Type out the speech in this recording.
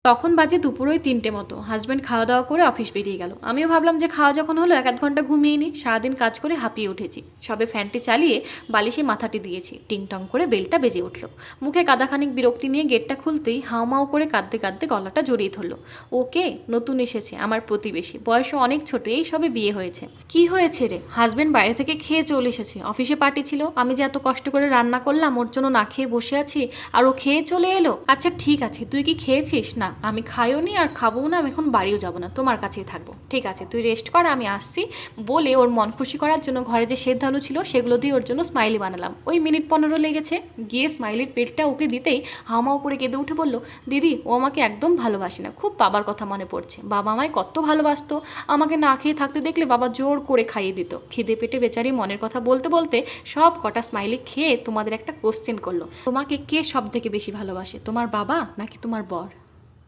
তখন বাজে দুপুর ওই 3টে মতো। হাজব্যান্ড খাওয়া দাওয়া করে অফিস বেরিয়ে গেল। আমিও ভাবলাম যে খাওয়া যখন হলো 1-1 ঘন্টা ঘুমিয়ে নিই, সারাদিন কাজ করে হাঁপিয়ে উঠেছি। সবে ফ্যানটি চালিয়ে বালিশে মাথাটি দিয়েছি, টিংটং করে বেলটা বেজে উঠল। মুখে কাদাখানিক বিরক্তি নিয়ে গেটটা খুলতেই হাউমাউ করে কাঁদতে কাঁদতে গলাটা জড়িয়ে ধরলো। ওকে, নতুন এসেছে, আমার প্রতিবেশী, বয়সও অনেক ছোট, এই সবে বিয়ে হয়েছে। কি হয়েছে রে? হাজব্যান্ড বাইরে থেকে খেয়ে চলে এসেছে, অফিসে পার্টি ছিল, আমি যে এত কষ্ট করে রান্না করলাম ওর জন্য না খেয়ে বসে আছি, আর ও খেয়ে চলে এলো। আচ্ছা ঠিক আছে, তুই কি খেয়েছিস? না, আমি খাইও নি আর খাবো না, আমি এখন বাড়িও যাবো না, তোমার কাছেই থাকবো। ঠিক আছে, তুই রেস্ট কর, আমি আসছি। বলে ওর মন খুশি করার জন্য ঘরে যে সেদ্ধ আলু ছিল সেগুলো দিয়ে ওর জন্য স্মাইলি বানালাম। ওই মিনিট 15 লেগেছে। গিয়ে স্মাইলির পেটটা ওকে দিতেই হামাও করে কেঁদে উঠে বলল, দিদি ও আমাকে একদম ভালোবাসে না, খুব বাবার কথা মনে পড়ছে, বাবা আমায় কত ভালোবাসতো, আমাকে না খেয়ে থাকতে দেখলে বাবা জোর করে খাইয়ে দিত। খিদে পেটে বেচারি মনের কথা বলতে বলতে সব কটা স্মাইলি খেয়ে তোমাদের একটা কোশ্চেন করলো, তোমাকে কে সব থেকে বেশি ভালোবাসে, তোমার বাবা নাকি তোমার বর?